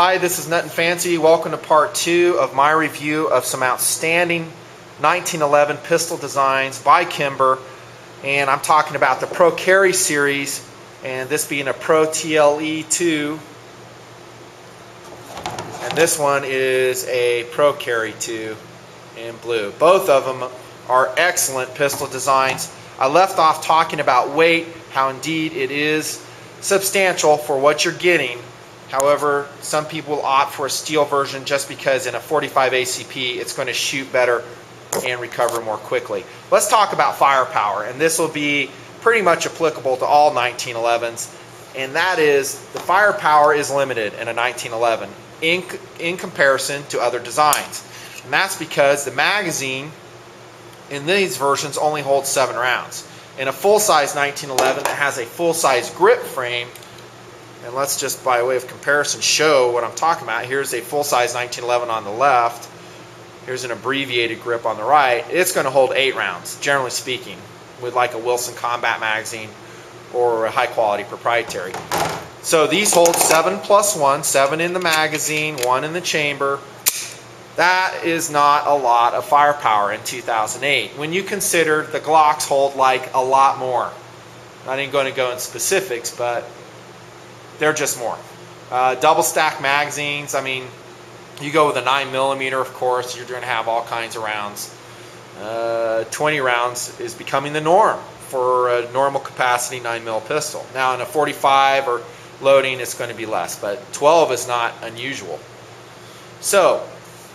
Hi, this is Nutnfancy. Welcome to part 2 of my review of some outstanding 1911 pistol designs by Kimber. And I'm talking about the Pro Carry series, and this being a Pro TLE II. And this one is a Pro Carry II in blue. Both of them are excellent pistol designs. I left off talking about weight, how indeed it is substantial for what you're getting. However, some people will opt for a steel version just because in a 45 ACP it's going to shoot better and recover more quickly. Let's talk about firepower, and this will be pretty much applicable to all 1911s, and that is the firepower is limited in a 1911 in comparison to other designs. And that's because the magazine in these versions only holds 7 rounds. In a full-size 1911 that has a full-size grip frame, and let's just by way of comparison show what I'm talking about. Here's a full-size 1911 on the left. Here's an abbreviated grip on the right. It's going to hold 8 rounds, generally speaking, with like a Wilson Combat magazine or a high-quality proprietary. So these hold 7 plus 1, 7 in the magazine, 1 in the chamber. That is not a lot of firepower in 2008. When you consider the Glocks hold like a lot more. I ain't going to go in specifics, but they're just more. Double stack magazines, I mean, you go with a 9mm, of course, you're going to have all kinds of rounds. 20 rounds is becoming the norm for a normal capacity 9mm pistol. Now in a 45 or loading, it's going to be less, but 12 is not unusual. So,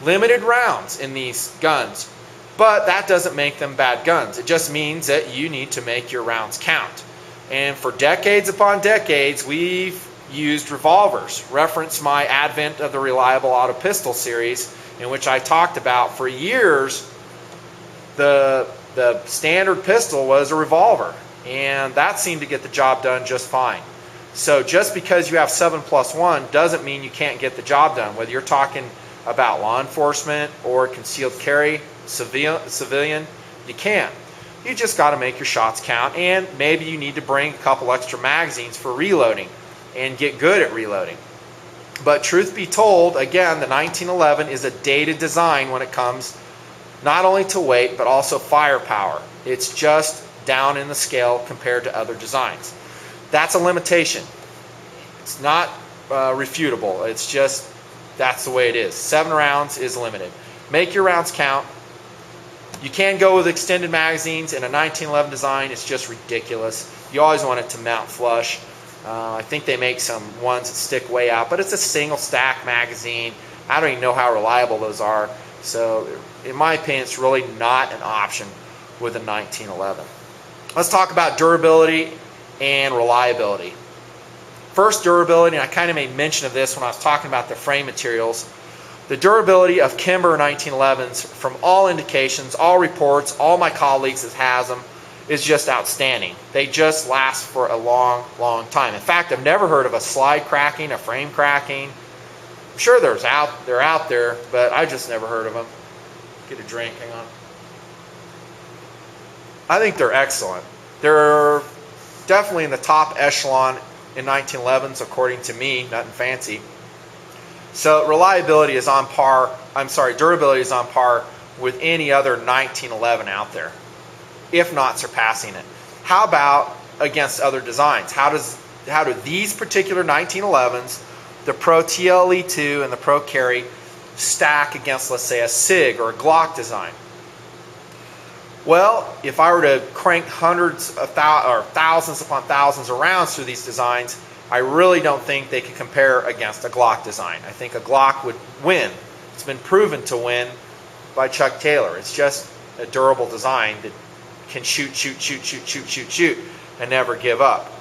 limited rounds in these guns, but that doesn't make them bad guns. It just means that you need to make your rounds count. And for decades upon decades, we've used revolvers. Reference my Advent of the Reliable Auto Pistol series, in which I talked about for years the standard pistol was a revolver, and that seemed to get the job done just fine. So just because you have 7 plus 1 doesn't mean you can't get the job done, whether you're talking about law enforcement or concealed carry, civilian, you can. You just got to make your shots count, and maybe you need to bring a couple extra magazines for reloading and get good at reloading. But truth be told, again, the 1911 is a dated design when it comes not only to weight but also firepower. It's just down in the scale compared to other designs. That's a limitation. It's not refutable. It's just that's the way it is. 7 rounds is limited. Make your rounds count. You can go with extended magazines. In a 1911 design, it's just ridiculous. You always want it to mount flush. I think they make some ones that stick way out, but it's a single stack magazine. I don't even know how reliable those are. So in my opinion, it's really not an option with a 1911. Let's talk about durability and reliability. First, durability, and I kind of made mention of this when I was talking about the frame materials. The durability of Kimber 1911s, from all indications, all reports, all my colleagues that has them, is just outstanding. They just last for a long, long time. In fact, I've never heard of a slide cracking, a frame cracking. I'm sure they're out there, but I just never heard of them. Get a drink, hang on. I think they're excellent. They're definitely in the top echelon in 1911s, according to me, Nutnfancy. So reliability is on par, durability is on par with any other 1911 out there, if not surpassing it. How about against other designs? How do these particular 1911s, the Pro TLE II and the Pro Carry, stack against, let's say, a SIG or a Glock design? Well, if I were to crank hundreds of thousands upon thousands of rounds through these designs, I really don't think they can compare against a Glock design. I think a Glock would win. It's been proven to win by Chuck Taylor. It's just a durable design that can shoot, and never give up.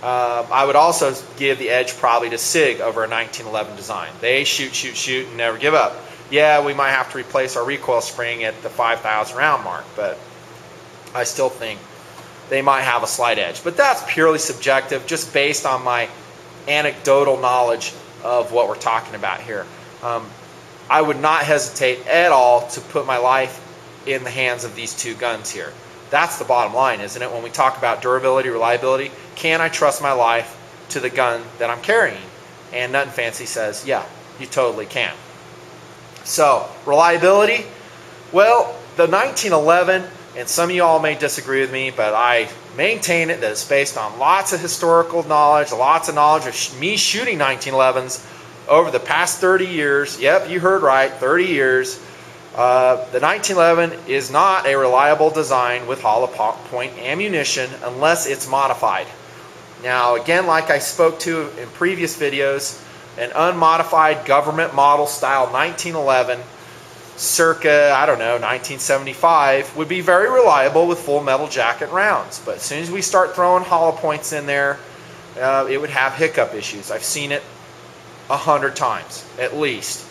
I would also give the edge probably to SIG over a 1911 design. They shoot, and never give up. Yeah, we might have to replace our recoil spring at the 5,000 round mark, but I still think they might have a slight edge. But that's purely subjective, just based on my anecdotal knowledge of what we're talking about here. I would not hesitate at all to put my life in the hands of these two guns here. That's the bottom line, isn't it? When we talk about durability, reliability, can I trust my life to the gun that I'm carrying? And Nutnfancy says, yeah, you totally can. So, reliability, well, the 1911, and some of you all may disagree with me, but I maintain it that it's based on lots of historical knowledge, lots of knowledge of me shooting 1911s over the past 30 years. Yep, you heard right, 30 years. The 1911 is not a reliable design with hollowpoint ammunition unless it's modified. Now, again, like I spoke to in previous videos, an unmodified government model style 1911 circa, I don't know, 1975 would be very reliable with full metal jacket rounds. But as soon as we start throwing hollow points in there, it would have hiccup issues. I've seen it 100 times at least.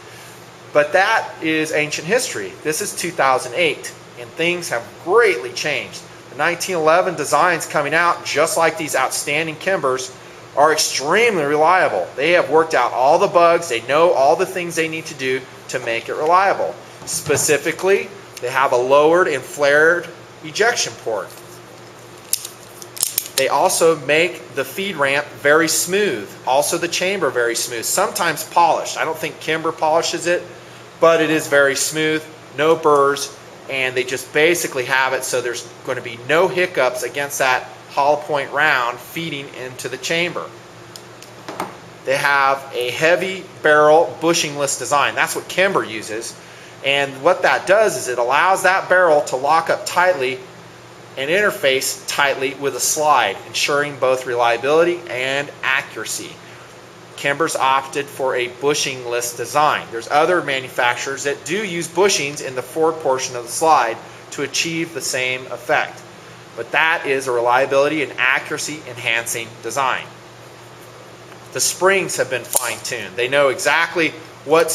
But that is ancient history. This is 2008 and things have greatly changed. The 1911 designs coming out, just like these outstanding Kimbers, are extremely reliable. They have worked out all the bugs. They know all the things they need to do to make it reliable. Specifically, they have a lowered and flared ejection port. They also make the feed ramp very smooth. Also the chamber very smooth. Sometimes polished. I don't think Kimber polishes it, but it is very smooth. No burrs, and they just basically have it so there's going to be no hiccups against that hollow point round feeding into the chamber. They have a heavy barrel bushingless design. That's what Kimber uses. And what that does is it allows that barrel to lock up tightly and interface tightly with a slide, ensuring both reliability and accuracy. Kimber's opted for a bushingless design. There's other manufacturers that do use bushings in the forward portion of the slide to achieve the same effect. But that is a reliability and accuracy enhancing design. The springs have been fine-tuned. They know exactly what the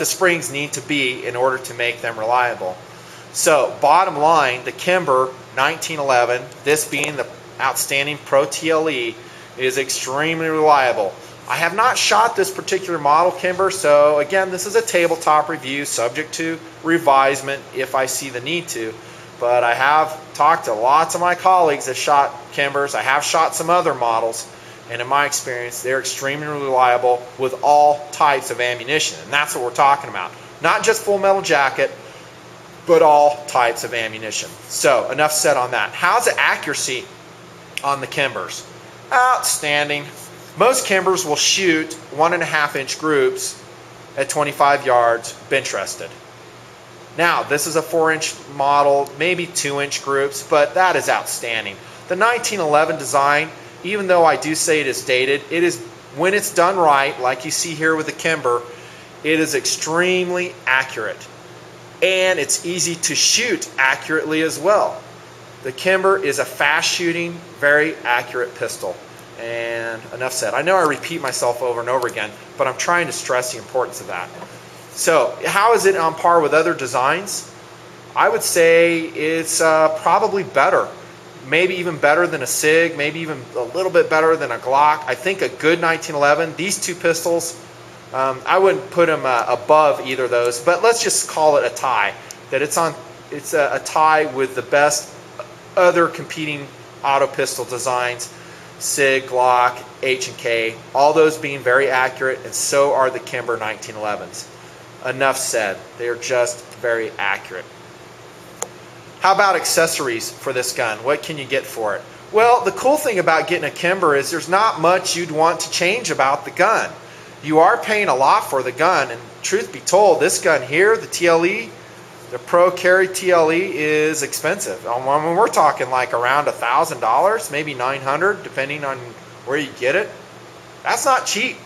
springs need to be in order to make them reliable. So, bottom line, the Kimber 1911, this being the outstanding Pro TLE, is extremely reliable. I have not shot this particular model Kimber, so again, this is a tabletop review subject to revisement if I see the need to. But I have talked to lots of my colleagues that shot Kimbers. I have shot some other models, and in my experience, they're extremely reliable with all types of ammunition. And that's what we're talking about. Not just full metal jacket, but all types of ammunition. So, enough said on that. How's the accuracy on the Kimbers? Outstanding. Most Kimbers will shoot 1.5-inch groups at 25 yards, bench rested. Now, this is a 4-inch model, maybe 2-inch groups, but that is outstanding. The 1911 design, even though I do say it is dated, it is, when it's done right, like you see here with the Kimber, it is extremely accurate. And it's easy to shoot accurately as well. The Kimber is a fast-shooting, very accurate pistol. And enough said. I know I repeat myself over and over again, but I'm trying to stress the importance of that. So, how is it on par with other designs? I would say it's probably better. Maybe even better than a SIG, maybe even a little bit better than a Glock. I think a good 1911, these two pistols, I wouldn't put them above either of those, but let's just call it a tie. That it's a tie with the best other competing auto pistol designs. SIG, Glock, H&K, all those being very accurate, and so are the Kimber 1911s. Enough said. They are just very accurate. How about accessories for this gun? What can you get for it? Well, the cool thing about getting a Kimber is there's not much you'd want to change about the gun. You are paying a lot for the gun, and truth be told, this gun here, the TLE, the Pro Carry TLE, is expensive. I mean, we're talking like around $1,000, maybe $900, depending on where you get it. That's not cheap.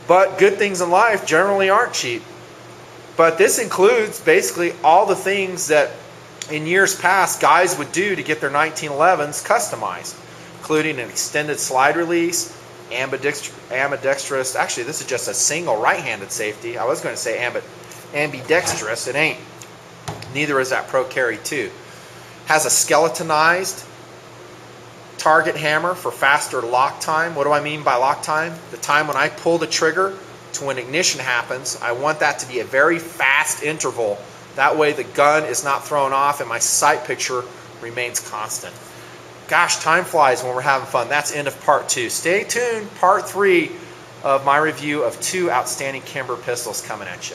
But good things in life generally aren't cheap. But this includes basically all the things that in years past guys would do to get their 1911s customized, including an extended slide release, ambidextrous. Actually, this is just a single right-handed safety. I was going to say ambidextrous. It ain't. Neither is that Pro Carry II. Has a skeletonized target hammer for faster lock time. What do I mean by lock time? The time when I pull the trigger to when ignition happens. I want that to be a very fast interval. That way the gun is not thrown off and my sight picture remains constant. gosh, time flies when we're having fun. That's end of part 2. Stay tuned. Part 3 of my review of 2 outstanding Kimber pistols coming at you.